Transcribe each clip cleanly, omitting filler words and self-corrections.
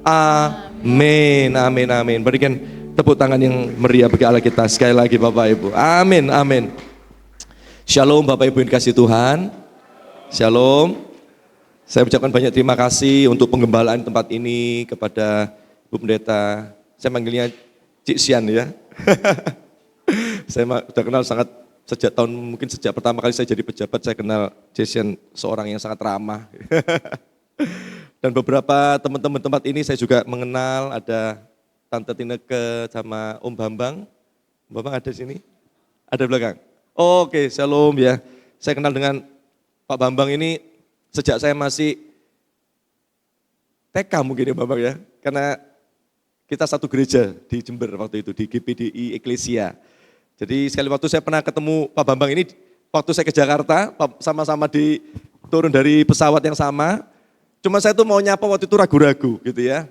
Amin, amin, amin. Berikan tepuk tangan yang meriah bagi Allah kita sekali lagi Bapak Ibu. Amin, amin. Shalom Bapak Ibu yang dikasihi Tuhan. Shalom. Saya ucapkan banyak terima kasih untuk penggembalaan tempat ini kepada Bu Pendeta. Saya manggilnya Cik Sian ya. Saya sudah kenal sangat sejak pertama kali saya jadi pejabat, saya kenal Cik Sian seorang yang sangat ramah. Dan beberapa teman-teman tempat ini saya juga mengenal, ada Tante Tineke sama Om Bambang. Om Bambang ada di sini? Ada di belakang? Oke, shalom ya. Saya kenal dengan Pak Bambang ini sejak saya masih TK mungkin ya Bambang ya. Karena kita satu gereja di Jember waktu itu, di GPDI Eklesia. Jadi sekali waktu saya pernah ketemu Pak Bambang ini, waktu saya ke Jakarta, sama-sama turun dari pesawat yang sama. Cuma saya tuh mau nyapa waktu itu ragu-ragu gitu ya.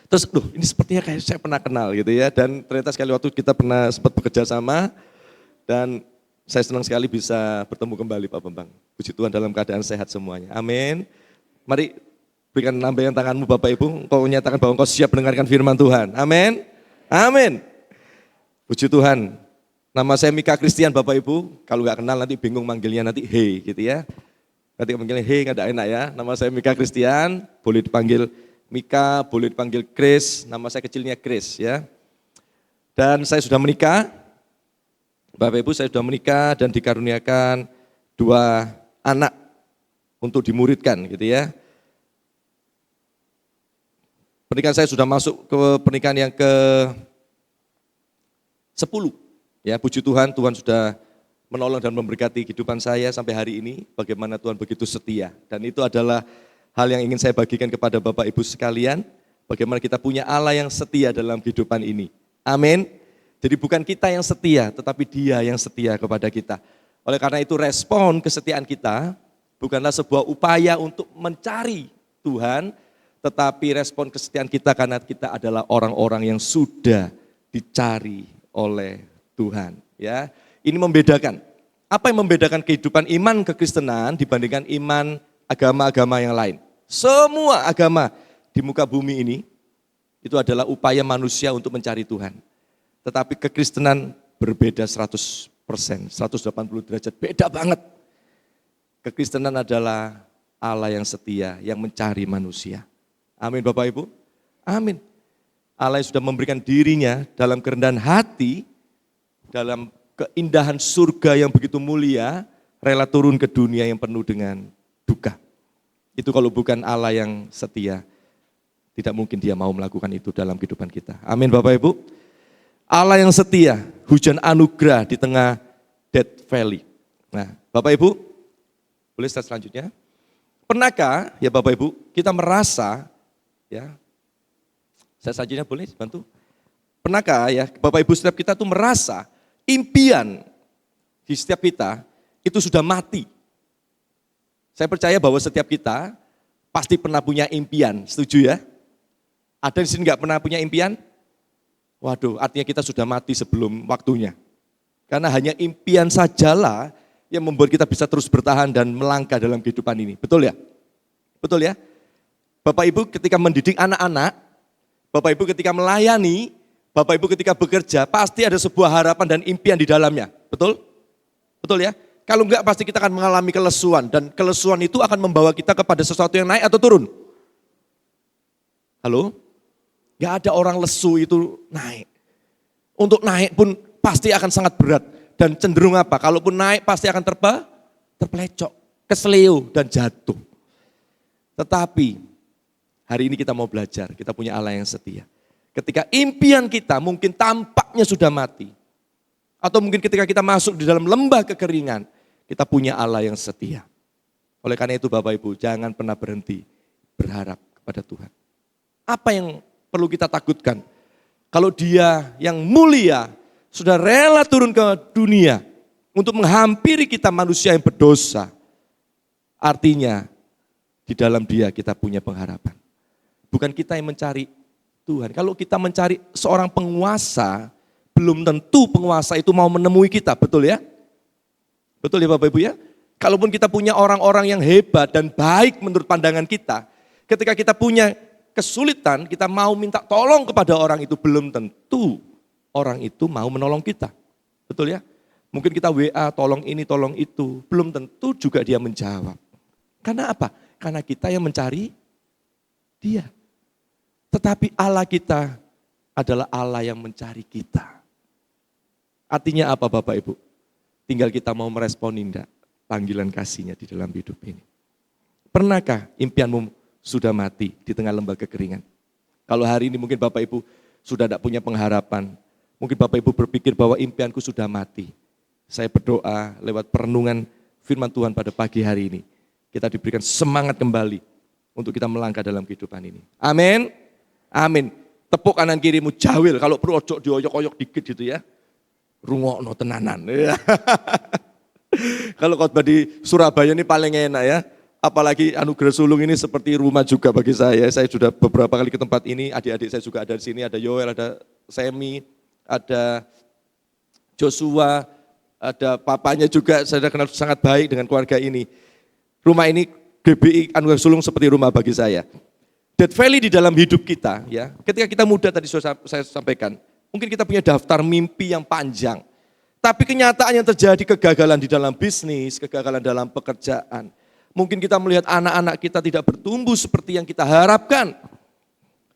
Terus, ini sepertinya kayak saya pernah kenal gitu ya. Dan ternyata sekali waktu kita pernah sempat bekerja sama. Dan saya senang sekali bisa bertemu kembali Pak Bambang. Puji Tuhan dalam keadaan sehat semuanya. Amin. Mari berikan lambaian tanganmu Bapak Ibu. Engkau menyatakan bahwa engkau siap mendengarkan firman Tuhan. Amin. Amin. Puji Tuhan. Nama saya Mika Christian Bapak Ibu. Kalau nggak kenal nanti bingung manggilnya nanti hey gitu ya. Nanti panggilnya hey nggak ada enak ya. Nama saya Mika Christian, boleh dipanggil Mika, boleh dipanggil Chris. Nama saya kecilnya Chris ya. Dan saya sudah menikah. Bapak Ibu saya sudah menikah dan dikaruniakan 2 anak untuk dimuridkan gitu ya. Pernikahan saya sudah masuk ke pernikahan yang ke-10. Ya, puji Tuhan, Tuhan sudah menolong dan memberkati kehidupan saya sampai hari ini, bagaimana Tuhan begitu setia. Dan itu adalah hal yang ingin saya bagikan kepada Bapak Ibu sekalian, bagaimana kita punya Allah yang setia dalam kehidupan ini. Amin. Jadi bukan kita yang setia, tetapi Dia yang setia kepada kita. Oleh karena itu respon kesetiaan kita bukanlah sebuah upaya untuk mencari Tuhan, tetapi respon kesetiaan kita karena kita adalah orang-orang yang sudah dicari oleh Tuhan. Ya. Ini membedakan. Apa yang membedakan kehidupan iman kekristenan dibandingkan iman agama-agama yang lain? Semua agama di muka bumi ini itu adalah upaya manusia untuk mencari Tuhan. Tetapi kekristenan berbeda 100%, 180 derajat, beda banget. Kekristenan adalah Allah yang setia, yang mencari manusia. Amin Bapak Ibu. Amin. Allah yang sudah memberikan dirinya dalam kerendahan hati, dalam keindahan surga yang begitu mulia, rela turun ke dunia yang penuh dengan duka. Itu kalau bukan Allah yang setia, tidak mungkin Dia mau melakukan itu dalam kehidupan kita. Amin Bapak Ibu. Allah yang setia, hujan anugerah di tengah Death Valley. Nah Bapak Ibu, boleh slide selanjutnya. Pernahkah ya Bapak Ibu, kita merasa, ya, saya selanjutnya boleh bantu. Pernahkah ya Bapak Ibu setiap kita tuh merasa impian di setiap kita itu sudah mati. Saya percaya bahwa setiap kita pasti pernah punya impian, setuju ya? Ada di sini nggak pernah punya impian? Waduh, artinya kita sudah mati sebelum waktunya. Karena hanya impian sajalah yang membuat kita bisa terus bertahan dan melangkah dalam kehidupan ini. Betul ya? Betul ya? Bapak Ibu ketika mendidik anak-anak, Bapak Ibu ketika melayani, Bapak Ibu ketika bekerja, pasti ada sebuah harapan dan impian di dalamnya. Betul? Betul ya? Kalau enggak pasti kita akan mengalami kelesuan. Dan kelesuan itu akan membawa kita kepada sesuatu yang naik atau turun. Halo? Enggak ada orang lesu itu naik. Untuk naik pun pasti akan sangat berat. Dan cenderung apa? Kalaupun naik pasti akan terpelecok, keseleo dan jatuh. Tetapi hari ini kita mau belajar, kita punya Allah yang setia. Ketika impian kita mungkin tampaknya sudah mati. Atau mungkin ketika kita masuk di dalam lembah kekeringan, kita punya Allah yang setia. Oleh karena itu Bapak Ibu, jangan pernah berhenti berharap kepada Tuhan. Apa yang perlu kita takutkan? Kalau Dia yang mulia sudah rela turun ke dunia untuk menghampiri kita manusia yang berdosa, artinya di dalam Dia kita punya pengharapan. Bukan kita yang mencari Tuhan. Kalau kita mencari seorang penguasa, belum tentu penguasa itu mau menemui kita, betul ya? Betul ya Bapak Ibu ya? Kalaupun kita punya orang-orang yang hebat dan baik menurut pandangan kita, ketika kita punya kesulitan, kita mau minta tolong kepada orang itu, belum tentu orang itu mau menolong kita. Betul ya? Mungkin kita WA, tolong ini, tolong itu. Belum tentu juga dia menjawab. Karena apa? Karena kita yang mencari dia. Tetapi Allah kita adalah Allah yang mencari kita. Artinya apa Bapak Ibu? Tinggal kita mau merespon enggak panggilan kasihnya di dalam hidup ini. Pernahkah impianmu sudah mati di tengah lembah kekeringan? Kalau hari ini mungkin Bapak Ibu sudah tidak punya pengharapan. Mungkin Bapak Ibu berpikir bahwa impianku sudah mati. Saya berdoa lewat perenungan firman Tuhan pada pagi hari ini. Kita diberikan semangat kembali untuk kita melangkah dalam kehidupan ini. Amin. Amin. Tepuk kanan kirimu jawil, kalau perlu ojo dioyok-oyok dikit gitu ya. Rungokno tenanan. Kalau khotbah di Surabaya ini paling enak ya. Apalagi Anugerah Sulung ini seperti rumah juga bagi saya. Saya sudah beberapa kali ke tempat ini, adik-adik saya juga ada di sini, ada Yoel, ada Semi, ada Joshua, ada papanya juga, saya kenal sangat baik dengan keluarga ini. Rumah ini GBI Anugerah Sulung seperti rumah bagi saya. Death Valley di dalam hidup kita, ya. Ketika kita muda tadi saya sampaikan, mungkin kita punya daftar mimpi yang panjang. Tapi kenyataan yang terjadi, kegagalan di dalam bisnis, kegagalan dalam pekerjaan. Mungkin kita melihat anak-anak kita tidak bertumbuh seperti yang kita harapkan.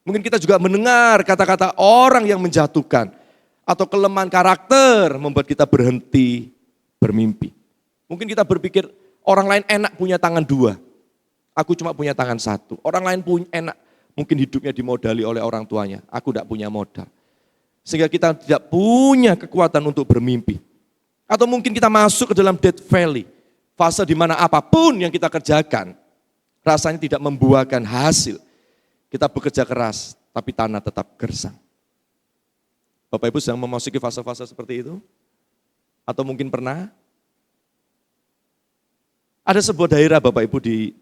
Mungkin kita juga mendengar kata-kata orang yang menjatuhkan. Atau kelemahan karakter membuat kita berhenti bermimpi. Mungkin kita berpikir orang lain enak punya tangan dua. Aku cuma punya tangan satu. Orang lain punya enak, mungkin hidupnya dimodali oleh orang tuanya. Aku tidak punya modal. Sehingga kita tidak punya kekuatan untuk bermimpi. Atau mungkin kita masuk ke dalam Death Valley. Fase di mana apapun yang kita kerjakan, rasanya tidak membuahkan hasil. Kita bekerja keras, tapi tanah tetap gersang. Bapak Ibu sedang memasuki fase-fase seperti itu? Atau mungkin pernah? Ada sebuah daerah Bapak Ibu di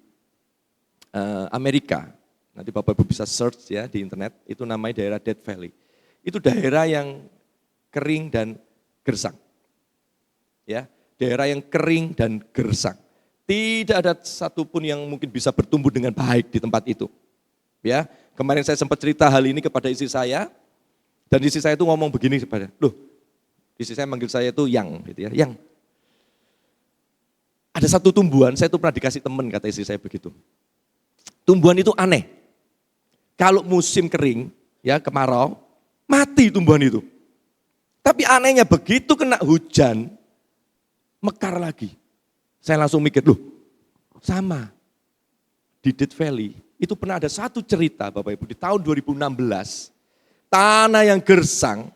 Amerika, nanti Bapak Ibu bisa search ya di internet, itu namanya daerah Death Valley. Itu daerah yang kering dan gersang. Ya, daerah yang kering dan gersang. Tidak ada satupun yang mungkin bisa bertumbuh dengan baik di tempat itu. Ya, kemarin saya sempat cerita hal ini kepada istri saya, dan istri saya itu ngomong begini kepada, loh, istri saya manggil saya itu Yang, gitu ya, Yang. Ada satu tumbuhan, saya itu pernah dikasih teman, kata istri saya begitu. Tumbuhan itu aneh. Kalau musim kering, ya kemarau, mati tumbuhan itu. Tapi anehnya begitu kena hujan, mekar lagi. Saya langsung mikir, loh sama. Di Death Valley, itu pernah ada satu cerita Bapak Ibu, di tahun 2016, tanah yang gersang,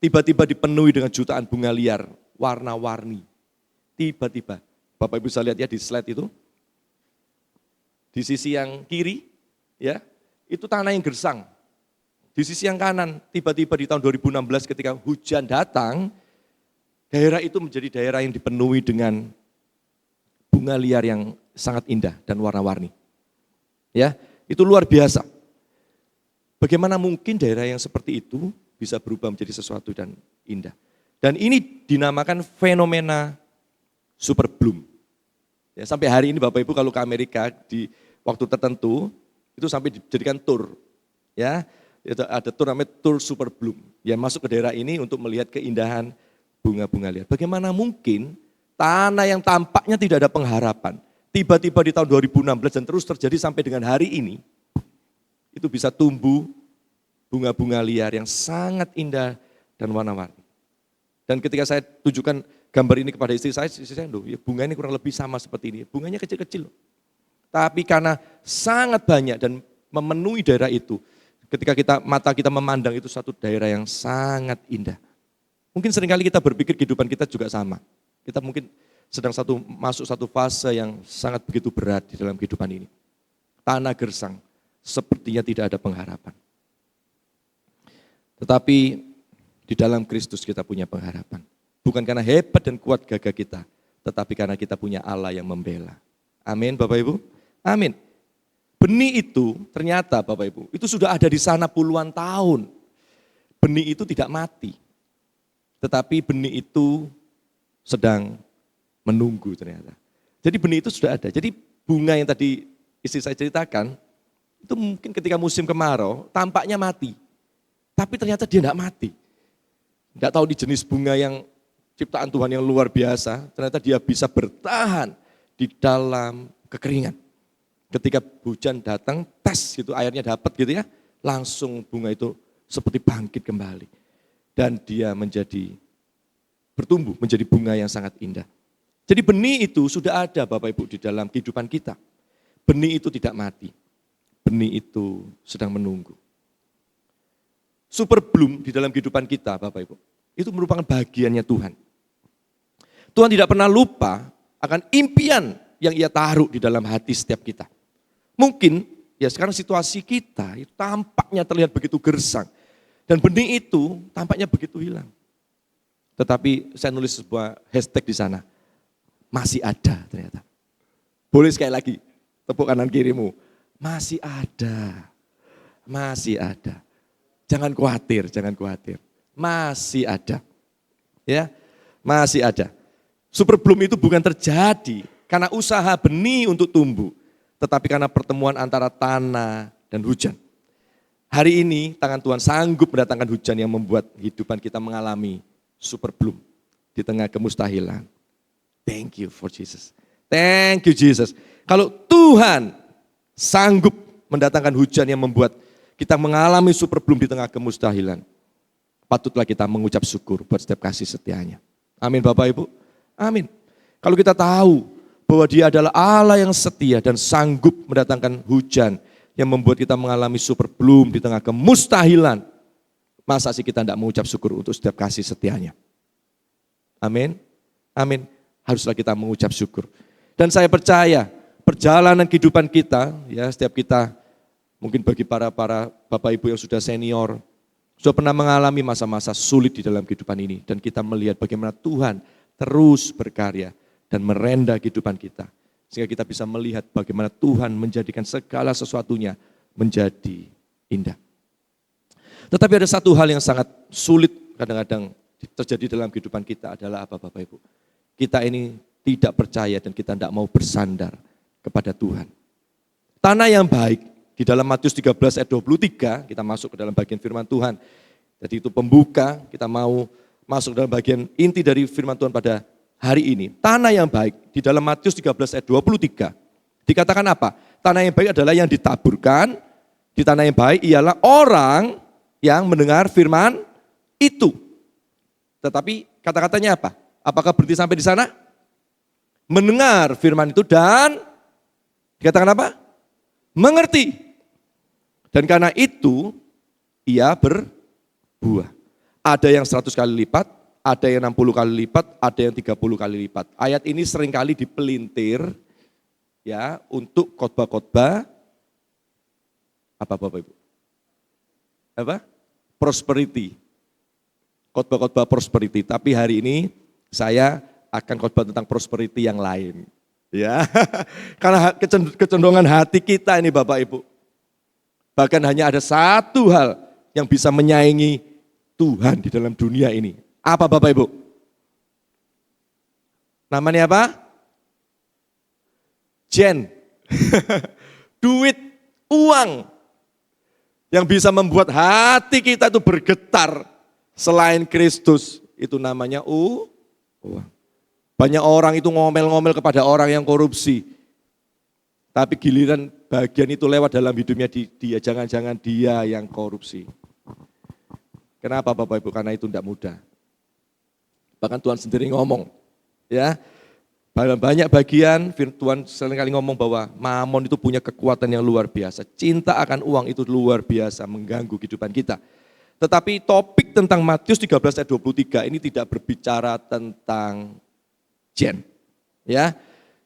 tiba-tiba dipenuhi dengan jutaan bunga liar, warna-warni. Tiba-tiba, Bapak Ibu bisa lihat ya di slide itu, di sisi yang kiri, ya itu tanah yang gersang. Di sisi yang kanan, tiba-tiba di tahun 2016 ketika hujan datang, daerah itu menjadi daerah yang dipenuhi dengan bunga liar yang sangat indah dan warna-warni. Ya, itu luar biasa. Bagaimana mungkin daerah yang seperti itu bisa berubah menjadi sesuatu dan indah. Dan ini dinamakan fenomena super bloom. Ya, sampai hari ini Bapak Ibu kalau ke Amerika di waktu tertentu itu sampai dijadikan tour. Ya, itu ada tour namanya tour super bloom. Ya, masuk ke daerah ini untuk melihat keindahan bunga-bunga liar. Bagaimana mungkin tanah yang tampaknya tidak ada pengharapan, tiba-tiba di tahun 2016 dan terus terjadi sampai dengan hari ini, itu bisa tumbuh bunga-bunga liar yang sangat indah dan warna-warni. Dan ketika saya tunjukkan gambar ini kepada istri saya loh, ya bunga ini kurang lebih sama seperti ini. Bunganya kecil-kecil loh. Tapi karena sangat banyak dan memenuhi daerah itu, ketika mata kita memandang itu satu daerah yang sangat indah. Mungkin seringkali kita berpikir kehidupan kita juga sama. Kita mungkin sedang masuk satu fase yang sangat begitu berat di dalam kehidupan ini. Tanah gersang, sepertinya tidak ada pengharapan. Tetapi di dalam Kristus kita punya pengharapan. Bukan karena hebat dan kuat gagah kita, tetapi karena kita punya Allah yang membela. Amin Bapak Ibu? Amin. Benih itu ternyata Bapak Ibu, itu sudah ada di sana puluhan tahun. Benih itu tidak mati. Tetapi benih itu sedang menunggu ternyata. Jadi benih itu sudah ada. Jadi bunga yang tadi istri saya ceritakan, Itu mungkin ketika musim kemarau, tampaknya mati. Tapi ternyata dia tidak mati. Tidak tahu di jenis bunga yang ciptaan Tuhan yang luar biasa, ternyata dia bisa bertahan di dalam kekeringan. Ketika hujan datang, tes gitu, airnya dapat gitu ya, langsung bunga itu seperti bangkit kembali. Dan dia bertumbuh menjadi bunga yang sangat indah. Jadi benih itu sudah ada Bapak Ibu di dalam kehidupan kita. Benih itu tidak mati. Benih itu sedang menunggu. Super bloom di dalam kehidupan kita Bapak Ibu, itu merupakan bagiannya Tuhan. Tuhan tidak pernah lupa akan impian yang ia taruh di dalam hati setiap kita. Mungkin ya sekarang situasi kita itu tampaknya terlihat begitu gersang. Dan benih itu tampaknya begitu hilang. Tetapi saya nulis sebuah hashtag di sana. Masih ada ternyata. Boleh sekali lagi, tepuk kanan kirimu. Masih ada. Masih ada. Jangan khawatir, jangan khawatir. Masih ada. Ya, masih ada. Super bloom itu bukan terjadi karena usaha benih untuk tumbuh, tetapi karena pertemuan antara tanah dan hujan. Hari ini tangan Tuhan sanggup mendatangkan hujan yang membuat kehidupan kita mengalami super bloom di tengah kemustahilan. Thank you for Jesus. Thank you Jesus. Kalau Tuhan sanggup mendatangkan hujan yang membuat kita mengalami super bloom di tengah kemustahilan, patutlah kita mengucap syukur buat setiap kasih setianya. Amin Bapak Ibu. Amin. Kalau kita tahu bahwa Dia adalah Allah yang setia dan sanggup mendatangkan hujan yang membuat kita mengalami super bloom di tengah kemustahilan, masa sih kita tidak mengucap syukur untuk setiap kasih setianya? Amin. Amin. Haruslah kita mengucap syukur. Dan saya percaya perjalanan kehidupan kita, ya setiap kita, mungkin bagi para Bapak Ibu yang sudah senior, sudah pernah mengalami masa-masa sulit di dalam kehidupan ini. Dan kita melihat bagaimana Tuhan terus berkarya dan merenda kehidupan kita. Sehingga kita bisa melihat bagaimana Tuhan menjadikan segala sesuatunya menjadi indah. Tetapi ada satu hal yang sangat sulit kadang-kadang terjadi dalam kehidupan kita adalah apa Bapak Ibu? Kita ini tidak percaya dan kita tidak mau bersandar kepada Tuhan. Tanah yang baik di dalam Matius 13 ayat 23, kita masuk ke dalam bagian firman Tuhan. Jadi itu pembuka, kita mau masuk dalam bagian inti dari firman Tuhan pada hari ini. Tanah yang baik di dalam Matius 13 ayat 23. Dikatakan apa? Tanah yang baik adalah yang ditaburkan. Di tanah yang baik ialah orang yang mendengar firman itu. Tetapi kata-katanya apa? Apakah berhenti sampai di sana? Mendengar firman itu dan dikatakan apa? Mengerti. Dan karena itu ia berbuah. Ada yang 100 kali lipat, ada yang 60 kali lipat, ada yang 30 kali lipat. Ayat ini seringkali dipelintir ya untuk khotbah-khotbah apa Bapak Ibu? Apa? Prosperity. Khotbah-khotbah prosperity. Tapi hari ini saya akan khotbah tentang prosperity yang lain. Ya. Karena kecenderungan hati kita ini Bapak Ibu. Bahkan hanya ada satu hal yang bisa menyaingi Tuhan di dalam dunia ini. Apa Bapak Ibu? Namanya apa? Jen. Duit, uang. Yang bisa membuat hati kita itu bergetar. Selain Kristus, itu namanya uang. Banyak orang itu ngomel-ngomel kepada orang yang korupsi. Tapi giliran bagian itu lewat dalam hidupnya dia, jangan-jangan dia yang korupsi. Kenapa Bapak Ibu? Karena itu tidak mudah. Bahkan Tuhan sendiri ngomong, ya banyak bagian Tuhan seringkali ngomong bahwa Mamon itu punya kekuatan yang luar biasa. Cinta akan uang itu luar biasa mengganggu kehidupan kita. Tetapi topik tentang Matius 13 ayat 23 ini tidak berbicara tentang jen. Ya.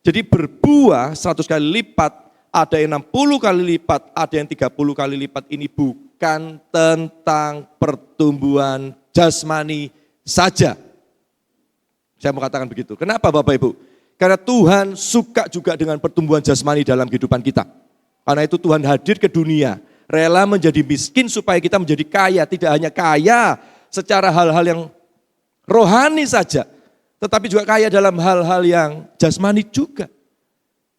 Jadi berbuah 100 kali lipat, ada yang 60 kali lipat, ada yang 30 kali lipat. Ini bukan tentang pertumbuhan jasmani saja. Saya mau katakan begitu. Kenapa Bapak Ibu? Karena Tuhan suka juga dengan pertumbuhan jasmani dalam kehidupan kita. Karena itu Tuhan hadir ke dunia, rela menjadi miskin supaya kita menjadi kaya. Tidak hanya kaya secara hal-hal yang rohani saja, tetapi juga kaya dalam hal-hal yang jasmani juga.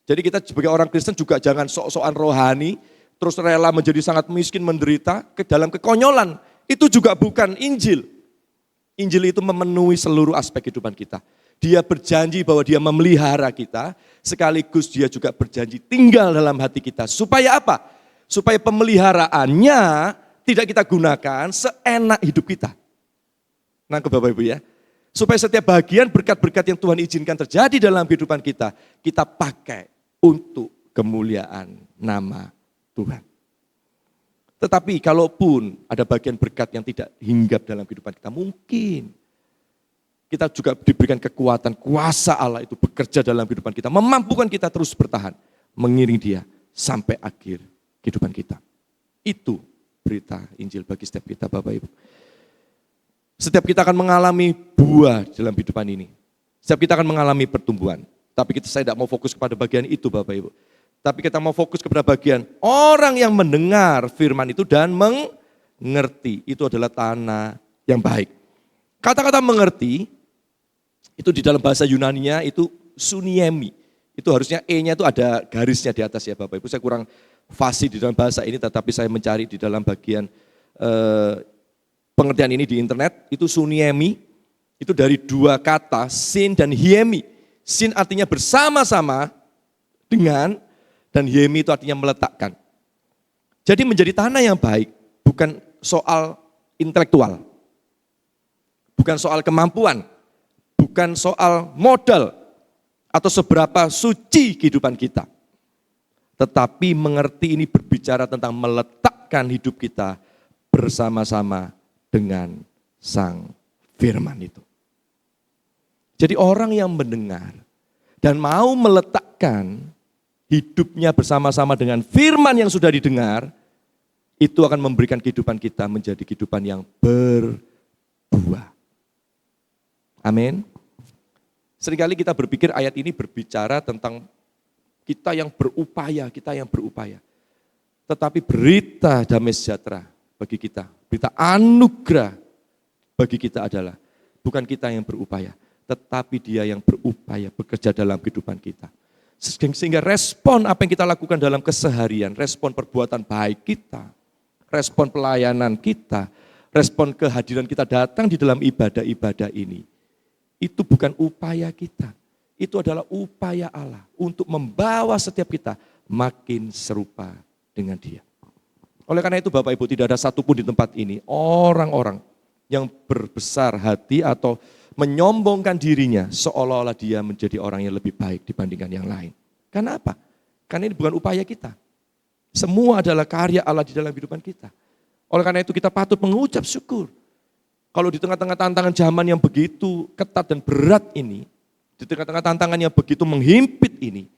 Jadi kita sebagai orang Kristen juga jangan sok-sokan rohani, terus rela menjadi sangat miskin, menderita, ke dalam kekonyolan. Itu juga bukan Injil. Injil itu memenuhi seluruh aspek kehidupan kita. Dia berjanji bahwa dia memelihara kita, sekaligus dia juga berjanji tinggal dalam hati kita. Supaya apa? Supaya pemeliharaannya tidak kita gunakan seenak hidup kita. Nangkep Bapak Ibu ya. Supaya setiap bagian berkat-berkat yang Tuhan izinkan terjadi dalam kehidupan kita pakai untuk kemuliaan nama Tuhan. Tetapi kalaupun ada bagian berkat yang tidak hinggap dalam kehidupan kita, mungkin kita juga diberikan kekuatan, kuasa Allah itu bekerja dalam kehidupan kita, memampukan kita terus bertahan, mengiring dia sampai akhir kehidupan kita. Itu berita Injil bagi setiap kita Bapak Ibu. Setiap kita akan mengalami buah dalam kehidupan ini. Setiap kita akan mengalami pertumbuhan. Tapi saya tidak mau fokus kepada bagian itu Bapak Ibu. Tapi kita mau fokus kepada bagian orang yang mendengar firman itu dan mengerti. Itu adalah tanah yang baik. Kata-kata mengerti, itu di dalam bahasa Yunaninya itu suniemi. Itu harusnya E-nya itu ada garisnya di atas ya Bapak Ibu. Saya kurang fasih di dalam bahasa ini, tetapi saya mencari di dalam bagian pengertian ini di internet. Itu suniemi, itu dari dua kata, sin dan hiemi. Sin artinya bersama-sama dengan, dan hiemi itu artinya meletakkan. Jadi menjadi tanah yang baik bukan soal intelektual, bukan soal kemampuan, bukan soal modal atau seberapa suci kehidupan kita. Tetapi mengerti ini berbicara tentang meletakkan hidup kita bersama-sama dengan Sang Firman itu. Jadi orang yang mendengar dan mau meletakkan hidupnya bersama-sama dengan firman yang sudah didengar, itu akan memberikan kehidupan kita menjadi kehidupan yang berbuah. Amin. Seringkali kita berpikir ayat ini berbicara tentang kita yang berupaya. Tetapi berita damai sejahtera bagi kita, berita anugerah bagi kita adalah bukan kita yang berupaya, tetapi Dia yang berupaya bekerja dalam kehidupan kita. Sehingga respon apa yang kita lakukan dalam keseharian, respon perbuatan baik kita, respon pelayanan kita, respon kehadiran kita datang di dalam ibadah-ibadah ini, itu bukan upaya kita, itu adalah upaya Allah untuk membawa setiap kita makin serupa dengan Dia. Oleh karena itu Bapak Ibu, tidak ada satupun di tempat ini orang-orang yang berbesar hati atau menyombongkan dirinya seolah-olah dia menjadi orang yang lebih baik dibandingkan yang lain. Karena apa? Karena ini bukan upaya kita. Semua adalah karya Allah di dalam kehidupan kita. Oleh karena itu kita patut mengucap syukur. Kalau di tengah-tengah tantangan zaman yang begitu ketat dan berat ini, di tengah-tengah tantangan yang begitu menghimpit ini,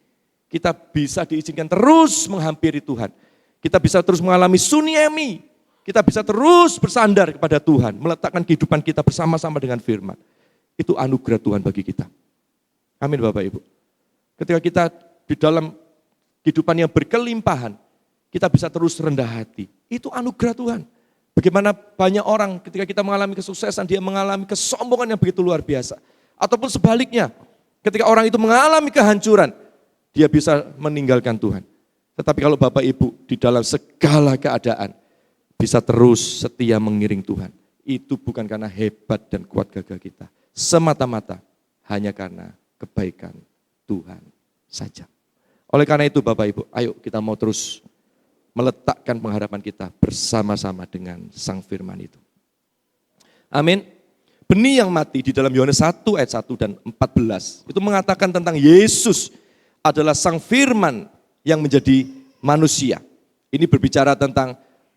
kita bisa diizinkan terus menghampiri Tuhan. Kita bisa terus mengalami suniemi. Kita bisa terus bersandar kepada Tuhan, meletakkan kehidupan kita bersama-sama dengan firman. Itu anugerah Tuhan bagi kita. Amin Bapak Ibu. Ketika kita di dalam kehidupan yang berkelimpahan, kita bisa terus rendah hati. Itu anugerah Tuhan. Bagaimana banyak orang ketika kita mengalami kesuksesan, dia mengalami kesombongan yang begitu luar biasa. Ataupun sebaliknya, ketika orang itu mengalami kehancuran, dia bisa meninggalkan Tuhan. Tetapi kalau Bapak Ibu di dalam segala keadaan, bisa terus setia mengiring Tuhan. Itu bukan karena hebat dan kuat gagah kita. Semata-mata hanya karena kebaikan Tuhan saja. Oleh karena itu Bapak Ibu, ayo kita mau terus meletakkan pengharapan kita bersama-sama dengan Sang Firman itu. Amin. Benih yang mati di dalam Yohanes 1 ayat 1 dan 14 itu mengatakan tentang Yesus adalah Sang Firman yang menjadi manusia. Ini berbicara tentang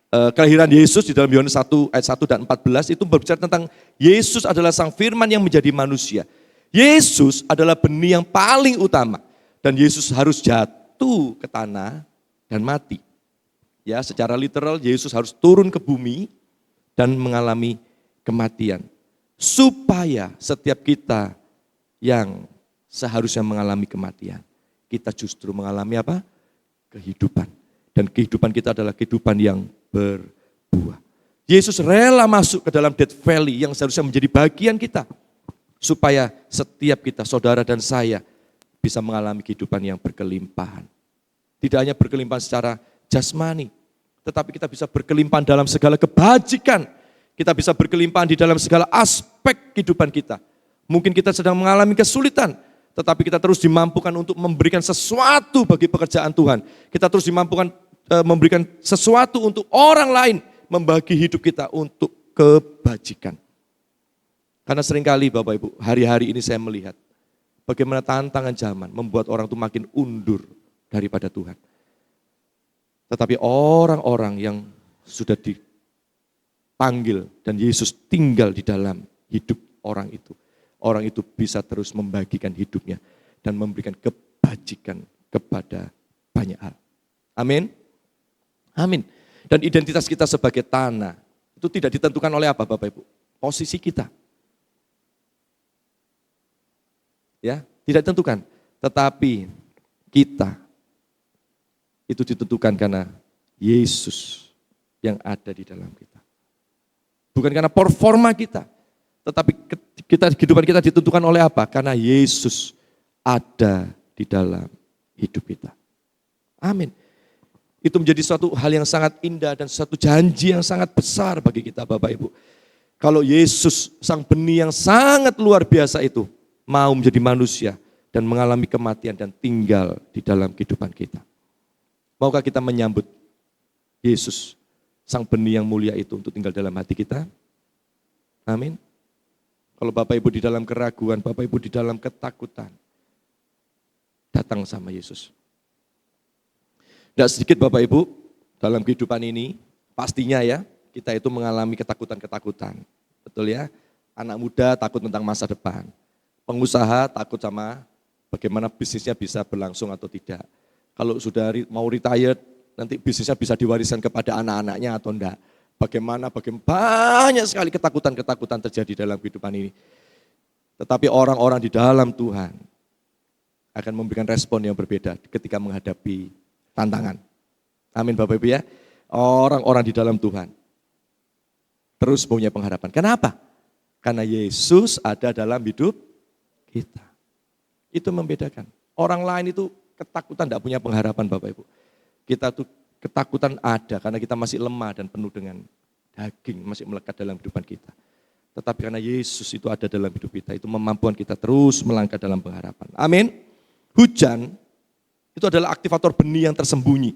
kelahiran Yesus di dalam Yohanes 1 ayat 1 dan 14 itu berbicara tentang Yesus adalah Sang Firman yang menjadi manusia. Yesus adalah benih yang paling utama dan Yesus harus jatuh ke tanah dan mati. Ya, secara literal Yesus harus turun ke bumi dan mengalami kematian supaya setiap kita yang seharusnya mengalami kematian, kita justru mengalami apa? Kehidupan. Dan kehidupan kita adalah kehidupan yang berbuah. Yesus rela masuk ke dalam death valley yang seharusnya menjadi bagian kita. Supaya setiap kita, saudara dan saya, bisa mengalami kehidupan yang berkelimpahan. Tidak hanya berkelimpahan secara jasmani, tetapi kita bisa berkelimpahan dalam segala kebajikan. Kita bisa berkelimpahan di dalam segala aspek kehidupan kita. Mungkin kita sedang mengalami kesulitan, tetapi kita terus dimampukan untuk memberikan sesuatu bagi pekerjaan Tuhan. Kita terus dimampukan memberikan sesuatu untuk orang lain, membagi hidup kita untuk kebajikan. Karena seringkali Bapak Ibu, hari-hari ini saya melihat bagaimana tantangan zaman membuat orang itu makin undur daripada Tuhan. Tetapi orang-orang yang sudah dipanggil dan Yesus tinggal di dalam hidup orang itu bisa terus membagikan hidupnya dan memberikan kebajikan kepada banyak hal. Amin. Amin. Dan identitas kita sebagai tanah itu tidak ditentukan oleh apa Bapak Ibu? Posisi kita. Ya, tidak ditentukan. Tetapi kita itu ditentukan karena Yesus yang ada di dalam kita. Bukan karena performa kita, tetapi kehidupan kita ditentukan oleh apa? Karena Yesus ada di dalam hidup kita. Amin. Itu menjadi suatu hal yang sangat indah dan suatu janji yang sangat besar bagi kita Bapak Ibu. Kalau Yesus, sang benih yang sangat luar biasa itu, mau menjadi manusia dan mengalami kematian dan tinggal di dalam kehidupan kita. Maukah kita menyambut Yesus, sang benih yang mulia itu untuk tinggal dalam hati kita? Amin. Kalau Bapak Ibu di dalam keraguan, Bapak Ibu di dalam ketakutan, datang sama Yesus. Tidak sedikit Bapak Ibu, dalam kehidupan ini, pastinya ya, kita itu mengalami ketakutan-ketakutan. Betul ya? Anak muda takut tentang masa depan. Pengusaha takut sama bagaimana bisnisnya bisa berlangsung atau tidak. Kalau sudah mau retired, nanti bisnisnya bisa diwariskan kepada anak-anaknya atau enggak. Bagaimana banyak sekali ketakutan-ketakutan terjadi dalam kehidupan ini. Tetapi orang-orang di dalam Tuhan akan memberikan respon yang berbeda ketika menghadapi tantangan. Amin Bapak Ibu ya. Orang-orang di dalam Tuhan terus punya pengharapan. Kenapa? Karena Yesus ada dalam hidup kita. Itu membedakan. Orang lain itu ketakutan tidak punya pengharapan Bapak Ibu. Kita tuh ketakutan ada karena kita masih lemah dan penuh dengan daging, masih melekat dalam kehidupan kita. Tetapi karena Yesus itu ada dalam hidup kita, itu memampukan kita terus melangkah dalam pengharapan. Amin. Hujan itu adalah aktivator benih yang tersembunyi.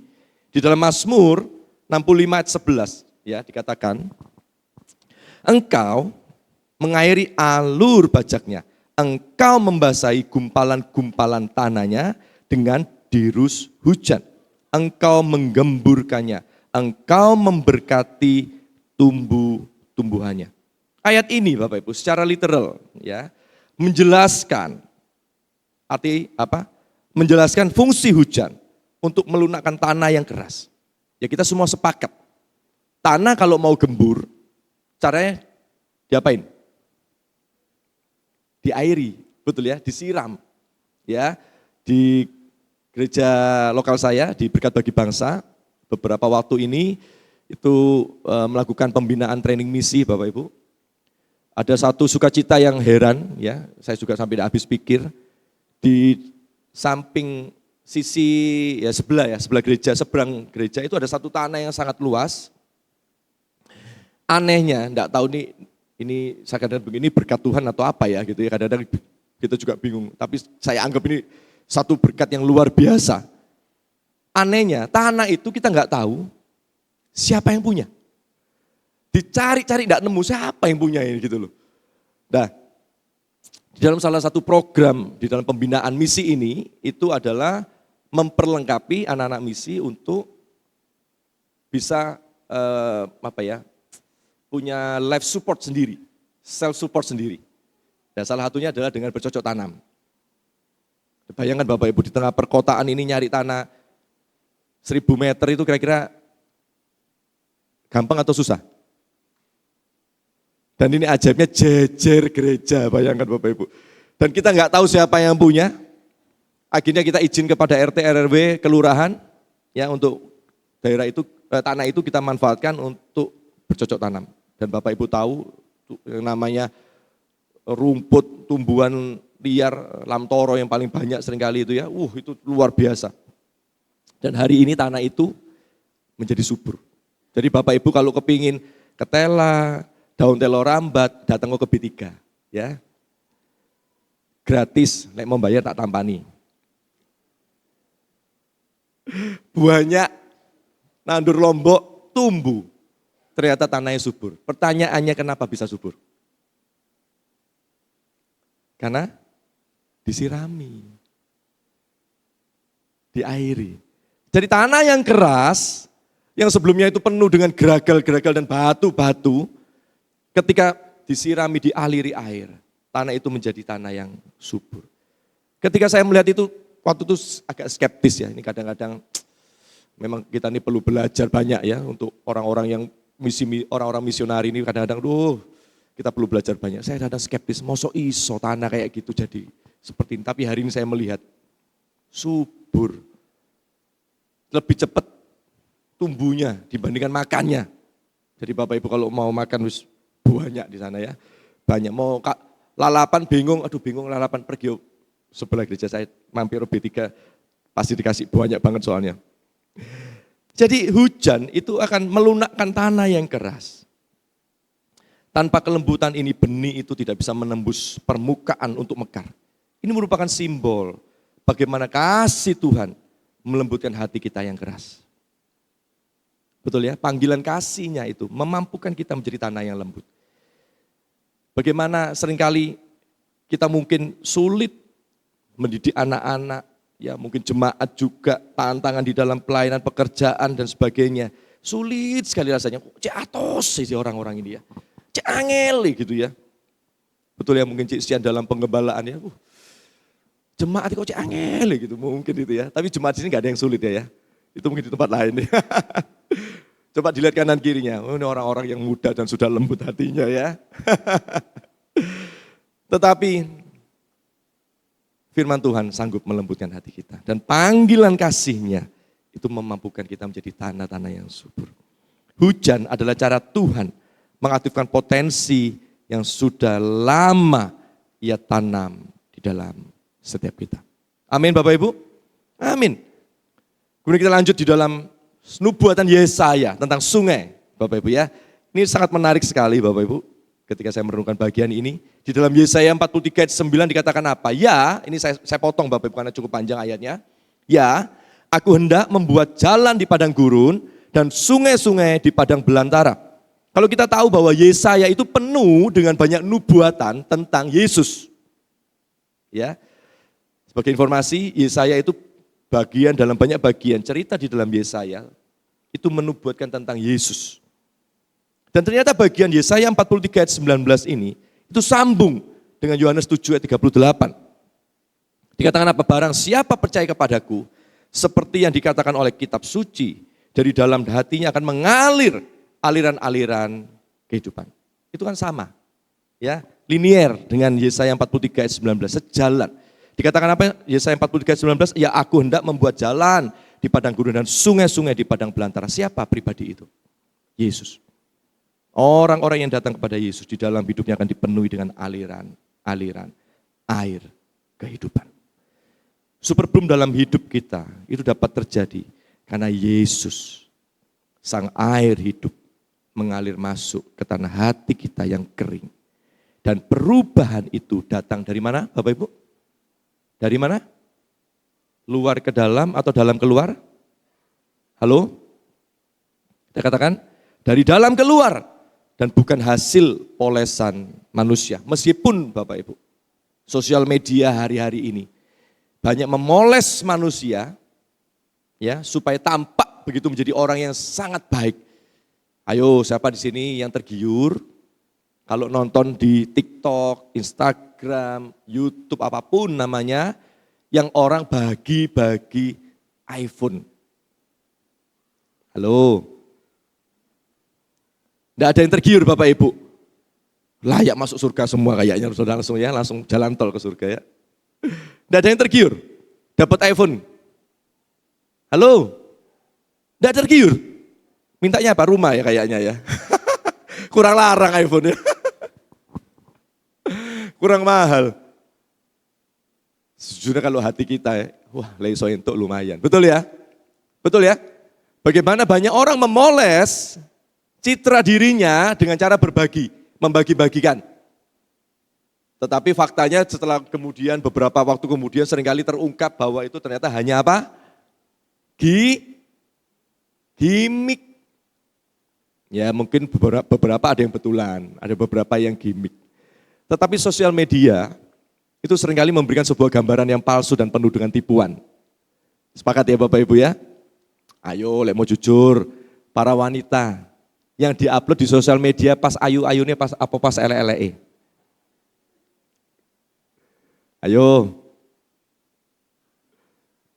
Di dalam Mazmur 65 ayat 11 ya dikatakan, engkau mengairi alur bajaknya, engkau membasahi gumpalan-gumpalan tanahnya dengan dirus hujan. Engkau menggemburkannya, engkau memberkati tumbuh-tumbuhannya. Ayat ini Bapak Ibu secara literal ya menjelaskan arti apa? Menjelaskan fungsi hujan untuk melunakkan tanah yang keras. Ya kita semua sepakat. Tanah kalau mau gembur, caranya diapain? Diairi, betul ya, disiram. Ya, di gereja lokal saya di Berkat Bagi Bangsa beberapa waktu ini itu melakukan pembinaan training misi Bapak Ibu. Ada satu sukacita yang heran ya, saya juga sampai habis pikir di samping sisi sebelah gereja, seberang gereja itu ada satu tanah yang sangat luas. Anehnya, enggak tahu nih ini saya kadang begini berkat Tuhan atau apa ya gitu ya, kadang-kadang kita juga bingung, tapi saya anggap ini satu berkat yang luar biasa. Anehnya, tanah itu kita nggak tahu siapa yang punya. Dicari-cari nggak nemu siapa yang punya ini gitu loh. Nah, di dalam salah satu program di dalam pembinaan misi ini itu adalah memperlengkapi anak-anak misi untuk bisa punya life support sendiri, self support sendiri. Dan salah satunya adalah dengan bercocok tanam. Bayangkan Bapak Ibu di tengah perkotaan ini nyari tanah 1000 meter itu kira-kira gampang atau susah? Dan ini ajaibnya jejer gereja, bayangkan Bapak Ibu. Dan kita nggak tahu siapa yang punya. Akhirnya kita izin kepada RT RW kelurahan ya untuk daerah itu tanah itu kita manfaatkan untuk bercocok tanam. Dan Bapak Ibu tahu yang namanya rumput tumbuhan liar lamtoro yang paling banyak seringkali itu ya, itu luar biasa. Dan hari ini tanah itu menjadi subur. Jadi Bapak Ibu kalau kepingin ketela, daun telo rambat, datang ke B3. Ya. Gratis, nek mau bayar tak tampani. Buahnya nandur lombok, tumbuh. Ternyata tanahnya subur. Pertanyaannya kenapa bisa subur? Karena disirami, diairi. Jadi tanah yang keras, yang sebelumnya itu penuh dengan geragal-geragal dan batu-batu, ketika disirami, dialiri air, tanah itu menjadi tanah yang subur. Ketika saya melihat itu, waktu itu agak skeptis ya, ini kadang-kadang memang kita ini perlu belajar banyak ya, untuk orang-orang yang orang-orang misionari ini kadang-kadang, kita perlu belajar banyak. Saya kadang skeptis, mosok iso tanah kayak gitu jadi seperti ini. Tapi hari ini saya melihat subur, lebih cepat tumbuhnya dibandingkan makannya. Jadi Bapak Ibu kalau mau makan banyak di sana ya, banyak. Mau lalapan bingung, bingung lalapan pergi sebelah gereja saya mampir B3 pasti dikasih banyak banget soalnya. Jadi hujan itu akan melunakkan tanah yang keras. Tanpa kelembutan ini benih itu tidak bisa menembus permukaan untuk mekar. Ini merupakan simbol bagaimana kasih Tuhan melembutkan hati kita yang keras. Betul ya, panggilan kasihnya itu memampukan kita menjadi tanah yang lembut. Bagaimana seringkali kita mungkin sulit mendidik anak-anak, ya mungkin jemaat juga, tantangan di dalam pelayanan pekerjaan dan sebagainya. Sulit sekali rasanya, cek atos sih orang-orang ini ya. Cek angel gitu ya. Betul ya, mungkin cek sian dalam penggembalaan ya. Jemaat kok cek angel gitu mungkin itu ya. Tapi jemaat sini gak ada yang sulit ya. Itu mungkin di tempat lain. Coba dilihat kanan kirinya. Oh, ini orang-orang yang muda dan sudah lembut hatinya ya. Tetapi firman Tuhan sanggup melembutkan hati kita. Dan panggilan kasihnya itu memampukan kita menjadi tanah-tanah yang subur. Hujan adalah cara Tuhan mengaktifkan potensi yang sudah lama ia tanam di dalam setiap kita. Amin Bapak Ibu? Amin. Kemudian kita lanjut di dalam nubuatan Yesaya tentang sungai Bapak Ibu ya. Ini sangat menarik sekali Bapak Ibu. Ketika saya merenungkan bagian ini, di dalam Yesaya 43 ayat 9 dikatakan apa? Ya, ini saya potong Bapak Ibu karena cukup panjang ayatnya. Ya, aku hendak membuat jalan di padang gurun dan sungai-sungai di padang belantara. Kalau kita tahu bahwa Yesaya itu penuh dengan banyak nubuatan tentang Yesus. Ya. Sebagai informasi, Yesaya itu bagian dalam banyak bagian cerita di dalam Yesaya itu menubuatkan tentang Yesus. Dan ternyata bagian Yesaya 43 ayat 19 ini itu sambung dengan Yohanes 7 ayat 38. Dikatakan apa? Barang siapa percaya kepadaku, seperti yang dikatakan oleh kitab suci, dari dalam hatinya akan mengalir aliran-aliran kehidupan. Itu kan sama, ya, linier dengan Yesaya 43 ayat 19, sejalan. Dikatakan apa? Yesaya 43 ayat 19, ya aku hendak membuat jalan di padang gurun dan sungai-sungai di padang belantara. Siapa pribadi itu? Yesus. Orang-orang yang datang kepada Yesus di dalam hidupnya akan dipenuhi dengan aliran air kehidupan. Super bloom dalam hidup kita itu dapat terjadi karena Yesus, sang air hidup, mengalir masuk ke tanah hati kita yang kering. Dan perubahan itu datang dari mana Bapak Ibu? Dari mana? Luar ke dalam atau dalam keluar? Halo? Kita katakan dari dalam keluar dan bukan hasil polesan manusia. Meskipun Bapak Ibu, sosial media hari-hari ini banyak memoles manusia ya supaya tampak begitu menjadi orang yang sangat baik. Ayo siapa di sini yang tergiur kalau nonton di TikTok, Instagram, YouTube apapun namanya yang orang bagi-bagi iPhone. Halo. Tidak ada yang tergiur Bapak Ibu. Layak masuk surga semua kayaknya sudah langsung ya, langsung jalan tol ke surga ya. Tidak ada yang tergiur. Dapat iPhone. Halo. Tidak tergiur. Mintanya apa? Rumah ya kayaknya ya. Kurang larang iPhone ya. Kurang mahal. Sejujurnya kalau hati kita ya, wah leiso entuk lumayan. Betul ya? Betul ya? Bagaimana banyak orang memoles citra dirinya dengan cara berbagi, membagi-bagikan. Tetapi faktanya setelah kemudian beberapa waktu kemudian seringkali terungkap bahwa itu ternyata hanya apa? Gimik. Ya mungkin beberapa ada yang betulan, ada beberapa yang gimik. Tetapi sosial media itu seringkali memberikan sebuah gambaran yang palsu dan penuh dengan tipuan. Sepakat ya Bapak Ibu ya? Ayo, mau jujur, para wanita yang diupload di sosial media pas ayu-ayunya pas ele-ele. Ayo,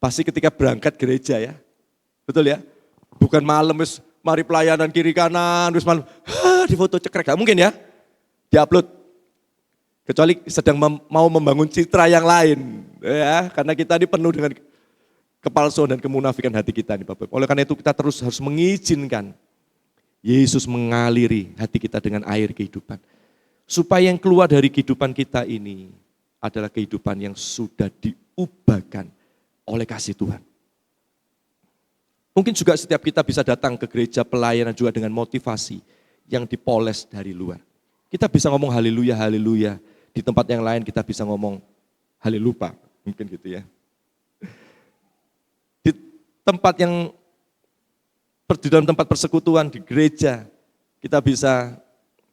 pasti ketika berangkat gereja ya, betul ya? Bukan malam, mari pelayanan kiri kanan, terus malam, di foto cekrek, gak mungkin ya, diupload. Kecuali sedang mau membangun citra yang lain, ya, karena kita ini penuh dengan kepalsuan dan kemunafikan hati kita nih Bapak. Oleh karena itu kita terus harus mengizinkan Yesus mengaliri hati kita dengan air kehidupan. Supaya yang keluar dari kehidupan kita ini adalah kehidupan yang sudah diubahkan oleh kasih Tuhan. Mungkin juga setiap kita bisa datang ke gereja pelayanan juga dengan motivasi yang dipoles dari luar. Kita bisa ngomong haleluya, haleluya. Di tempat yang lain kita bisa ngomong halelupa, mungkin gitu ya. Tempat yang di dalam tempat persekutuan di gereja kita bisa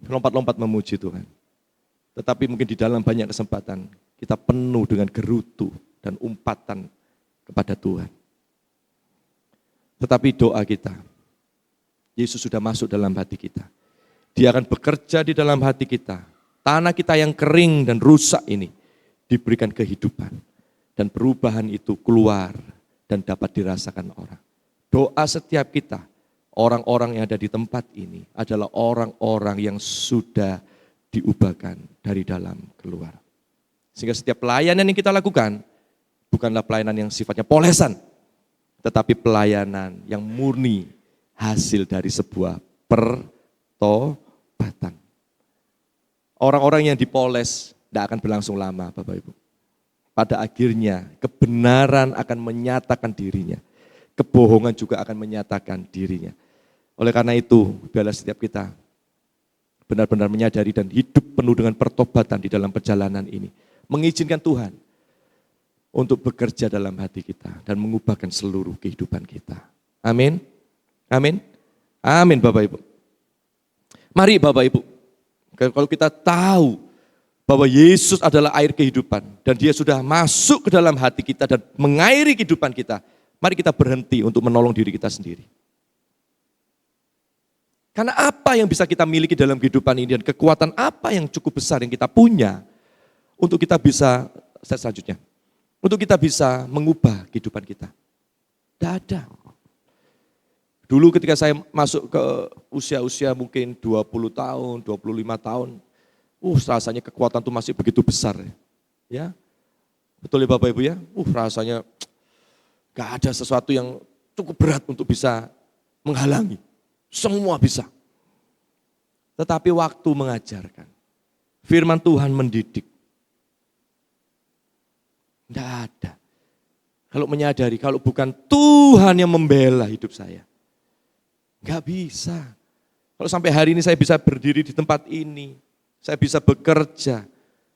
lompat-lompat memuji Tuhan. Tetapi mungkin di dalam banyak kesempatan kita penuh dengan gerutu dan umpatan kepada Tuhan. Tetapi doa kita, Yesus sudah masuk dalam hati kita. Dia akan bekerja di dalam hati kita. Tanah kita yang kering dan rusak ini diberikan kehidupan. Dan perubahan itu keluar dan dapat dirasakan orang. Doa setiap kita, orang-orang yang ada di tempat ini adalah orang-orang yang sudah diubahkan dari dalam keluar. Sehingga setiap pelayanan yang kita lakukan bukanlah pelayanan yang sifatnya polesan, tetapi pelayanan yang murni hasil dari sebuah pertobatan. Orang-orang yang dipoles tidak akan berlangsung lama Bapak Ibu. Pada akhirnya kebenaran akan menyatakan dirinya. Kebohongan juga akan menyatakan dirinya. Oleh karena itu, biarlah setiap kita benar-benar menyadari dan hidup penuh dengan pertobatan di dalam perjalanan ini. Mengizinkan Tuhan untuk bekerja dalam hati kita dan mengubahkan seluruh kehidupan kita. Amin. Amin. Amin Bapak Ibu. Mari Bapak Ibu, kalau kita tahu bahwa Yesus adalah air kehidupan dan dia sudah masuk ke dalam hati kita dan mengairi kehidupan kita, mari kita berhenti untuk menolong diri kita sendiri. Karena apa yang bisa kita miliki dalam kehidupan ini dan kekuatan apa yang cukup besar yang kita punya untuk kita bisa, selanjutnya, untuk kita bisa mengubah kehidupan kita. Tidak ada. Dulu ketika saya masuk ke usia-usia mungkin 20 tahun, 25 tahun, rasanya kekuatan itu masih begitu besar. Ya, betul ya Bapak Ibu ya? Rasanya gak ada sesuatu yang cukup berat untuk bisa menghalangi. Semua bisa. Tetapi waktu mengajarkan. Firman Tuhan mendidik. Tidak ada. Kalau menyadari, kalau bukan Tuhan yang membela hidup saya. Gak bisa. Kalau sampai hari ini saya bisa berdiri di tempat ini. Saya bisa bekerja,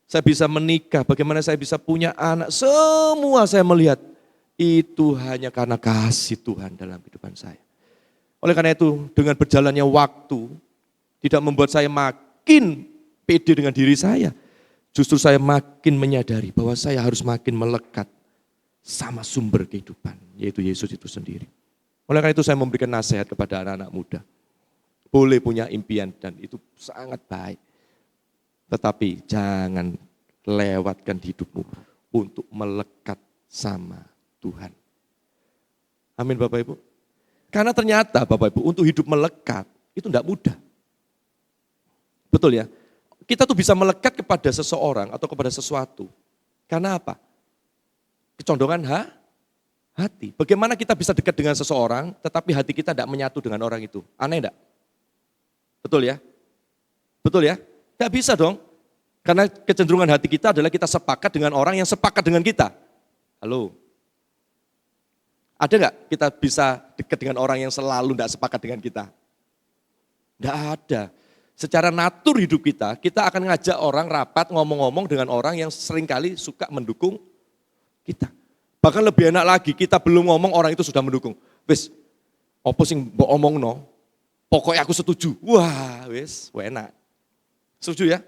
saya bisa menikah, bagaimana saya bisa punya anak, semua saya melihat itu hanya karena kasih Tuhan dalam kehidupan saya. Oleh karena itu dengan berjalannya waktu tidak membuat saya makin pede dengan diri saya. Justru saya makin menyadari bahwa saya harus makin melekat sama sumber kehidupan, yaitu Yesus itu sendiri. Oleh karena itu saya memberikan nasihat kepada anak-anak muda. Boleh punya impian dan itu sangat baik. Tetapi jangan lewatkan hidupmu untuk melekat sama Tuhan. Amin Bapak Ibu. Karena ternyata Bapak Ibu untuk hidup melekat itu tidak mudah. Betul ya? Kita tuh bisa melekat kepada seseorang atau kepada sesuatu. Karena apa? Kecondongan hati. Bagaimana kita bisa dekat dengan seseorang tetapi hati kita tidak menyatu dengan orang itu? Aneh enggak? Betul ya? Betul ya? Tidak bisa dong, karena kecenderungan hati kita adalah kita sepakat dengan orang yang sepakat dengan kita. Halo? Ada nggak kita bisa dekat dengan orang yang selalu tidak sepakat dengan kita? Tidak ada. Secara natur hidup kita akan ngajak orang rapat, ngomong-ngomong dengan orang yang seringkali suka mendukung kita. Bahkan lebih enak lagi, kita belum ngomong, orang itu sudah mendukung. Wis, apa sing mbok omongno? Pokoknya aku setuju. Wah, wis, enak. Setuju ya?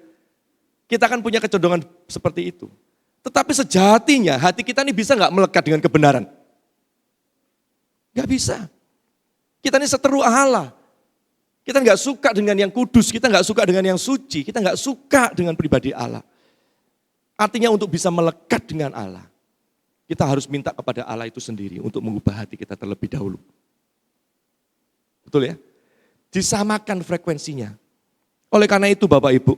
Kita kan punya kecenderungan seperti itu. Tetapi sejatinya hati kita ini bisa nggak melekat dengan kebenaran? Nggak bisa. Kita ini seteru Allah. Kita nggak suka dengan yang kudus, kita nggak suka dengan yang suci, kita nggak suka dengan pribadi Allah. Artinya untuk bisa melekat dengan Allah, kita harus minta kepada Allah itu sendiri untuk mengubah hati kita terlebih dahulu. Betul ya? Disamakan frekuensinya. Oleh karena itu Bapak Ibu,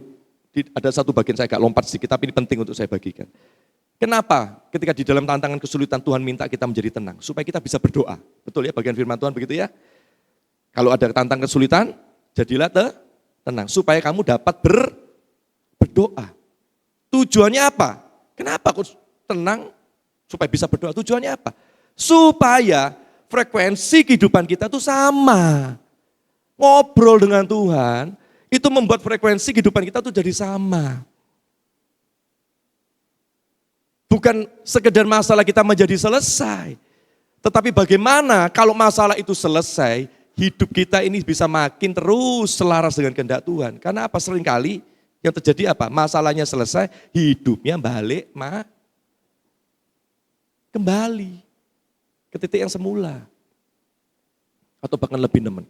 ada satu bagian saya agak lompat sedikit, tapi ini penting untuk saya bagikan. Kenapa ketika di dalam tantangan kesulitan Tuhan minta kita menjadi tenang? Supaya kita bisa berdoa. Betul ya, bagian firman Tuhan begitu ya? Kalau ada tantangan kesulitan, jadilah tenang. Supaya kamu dapat berdoa. Tujuannya apa? Kenapa aku tenang? Supaya bisa berdoa. Tujuannya apa? Supaya frekuensi kehidupan kita itu sama. Ngobrol dengan Tuhan, itu membuat frekuensi kehidupan kita itu jadi sama. Bukan sekedar masalah kita menjadi selesai. Tetapi bagaimana kalau masalah itu selesai, hidup kita ini bisa makin terus selaras dengan kehendak Tuhan. Karena apa? Seringkali yang terjadi apa? Masalahnya selesai, hidupnya balik kembali ke titik yang semula. Atau bahkan lebih nemen.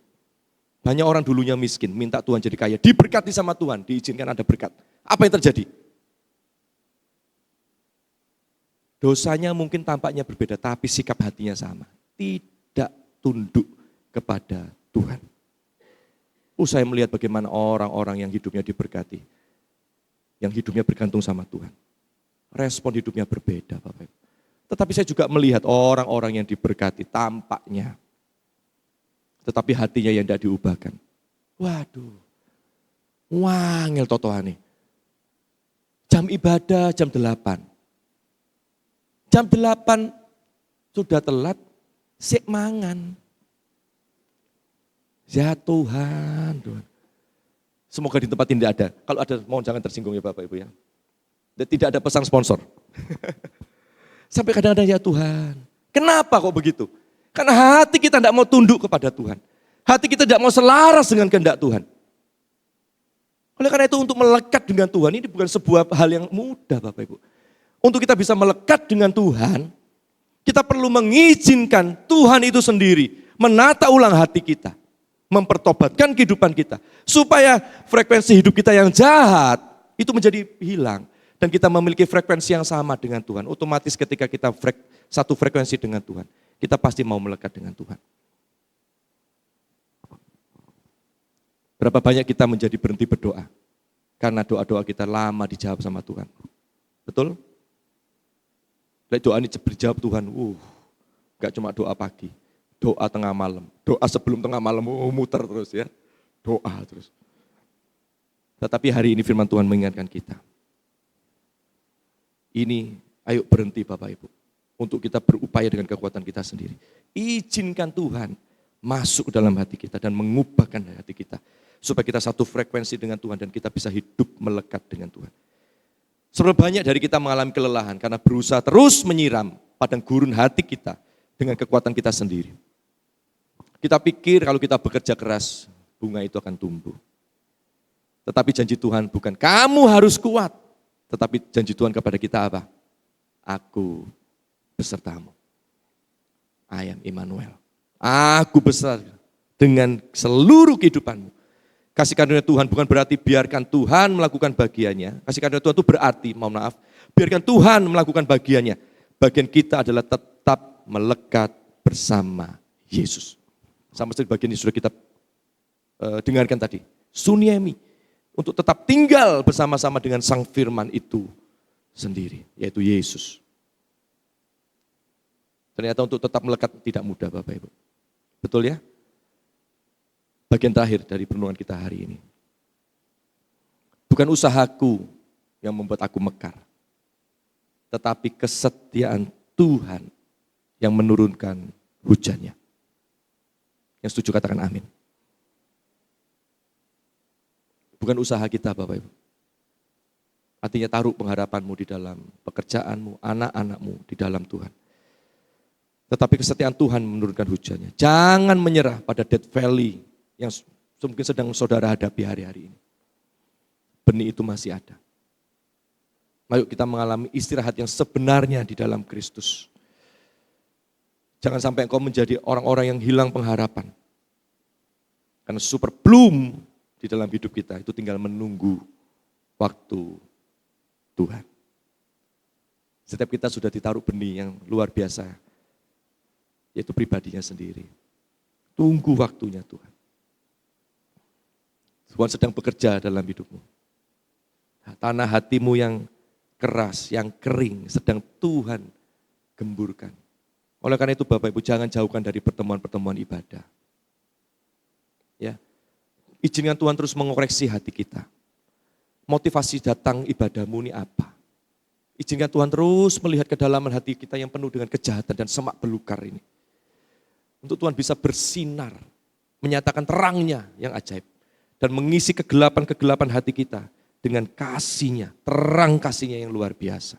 Banyak orang dulunya miskin, minta Tuhan jadi kaya, diberkati sama Tuhan, diizinkan ada berkat. Apa yang terjadi? Dosanya mungkin tampaknya berbeda, tapi sikap hatinya sama. Tidak tunduk kepada Tuhan. Saya melihat bagaimana orang-orang yang hidupnya diberkati, yang hidupnya bergantung sama Tuhan. Respon hidupnya berbeda, Bapak Ibu. Tetapi saya juga melihat orang-orang yang diberkati tampaknya, tetapi hatinya yang tidak diubahkan. Waduh, wangel totohane. Jam ibadah jam 8. Jam 8 sudah telat, sik mangan. Ya Tuhan, Tuhan. Semoga di tempat ini tidak ada. Kalau ada, mohon jangan tersinggung ya Bapak Ibu ya. Dan tidak ada pesan sponsor. Sampai kadang-kadang ya Tuhan. Kenapa kok begitu? Karena hati kita tidak mau tunduk kepada Tuhan. Hati kita tidak mau selaras dengan kehendak Tuhan. Oleh karena itu untuk melekat dengan Tuhan ini bukan sebuah hal yang mudah Bapak Ibu. Untuk kita bisa melekat dengan Tuhan, kita perlu mengizinkan Tuhan itu sendiri menata ulang hati kita. Mempertobatkan kehidupan kita. Supaya frekuensi hidup kita yang jahat itu menjadi hilang. Dan kita memiliki frekuensi yang sama dengan Tuhan. Otomatis ketika kita satu frekuensi dengan Tuhan, kita pasti mau melekat dengan Tuhan. Berapa banyak kita menjadi berhenti berdoa. Karena doa-doa kita lama dijawab sama Tuhan. Betul? Doa ini dijawab Tuhan, gak cuma doa pagi. Doa tengah malam, doa sebelum tengah malam, muter terus ya. Doa terus. Tetapi hari ini firman Tuhan mengingatkan kita. Ini, ayo berhenti Bapak Ibu. Untuk kita berupaya dengan kekuatan kita sendiri. Izinkan Tuhan masuk ke dalam hati kita dan mengubahkan hati kita. Supaya kita satu frekuensi dengan Tuhan dan kita bisa hidup melekat dengan Tuhan. Seberapa banyak dari kita mengalami kelelahan karena berusaha terus menyiram padang gurun hati kita dengan kekuatan kita sendiri. Kita pikir kalau kita bekerja keras, bunga itu akan tumbuh. Tetapi janji Tuhan bukan kamu harus kuat. Tetapi janji Tuhan kepada kita apa? Aku besertamu. I am Immanuel. Aku besar dengan seluruh kehidupanmu. Kasih karunia Tuhan bukan berarti biarkan Tuhan melakukan bagiannya. Kasih karunia Tuhan itu berarti, mohon maaf, biarkan Tuhan melakukan bagiannya. Bagian kita adalah tetap melekat bersama Yesus. Sama seperti bagian yang sudah kita dengarkan tadi. Suniemi, untuk tetap tinggal bersama-sama dengan Sang Firman itu sendiri, yaitu Yesus. Ternyata untuk tetap melekat tidak mudah Bapak Ibu. Betul ya? Bagian terakhir dari perenungan kita hari ini. Bukan usahaku yang membuat aku mekar, tetapi kesetiaan Tuhan yang menurunkan hujannya. Yang setuju katakan amin. Bukan usaha kita Bapak Ibu. Artinya taruh pengharapanmu di dalam pekerjaanmu, anak-anakmu di dalam Tuhan. Tetapi kesetiaan Tuhan menurunkan hujannya. Jangan menyerah pada dead valley yang mungkin sedang saudara hadapi hari-hari ini. Benih itu masih ada. Ayo kita mengalami istirahat yang sebenarnya di dalam Kristus. Jangan sampai engkau menjadi orang-orang yang hilang pengharapan. Karena super bloom di dalam hidup kita itu tinggal menunggu waktu Tuhan. Setiap kita sudah ditaruh benih yang luar biasa, yaitu pribadinya sendiri. Tunggu waktunya Tuhan. Tuhan sedang bekerja dalam hidupmu. Tanah hatimu yang keras, yang kering, sedang Tuhan gemburkan. Oleh karena itu Bapak Ibu jangan jauhkan dari pertemuan-pertemuan ibadah. Ya, izinkan Tuhan terus mengoreksi hati kita. Motivasi datang ibadahmu ini apa? Izinkan Tuhan terus melihat kedalaman hati kita yang penuh dengan kejahatan dan semak belukar ini. Untuk Tuhan bisa bersinar, menyatakan terangnya yang ajaib. Dan mengisi kegelapan-kegelapan hati kita dengan kasih-Nya, terang kasih-Nya yang luar biasa.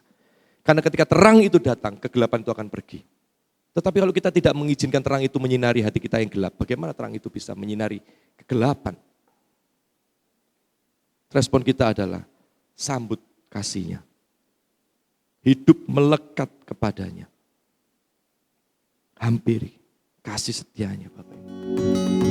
Karena ketika terang itu datang, kegelapan itu akan pergi. Tetapi kalau kita tidak mengizinkan terang itu menyinari hati kita yang gelap, bagaimana terang itu bisa menyinari kegelapan? Respon kita adalah sambut kasih-Nya. Hidup melekat kepadanya. Hampiri kasih setianya Bapak Ibu.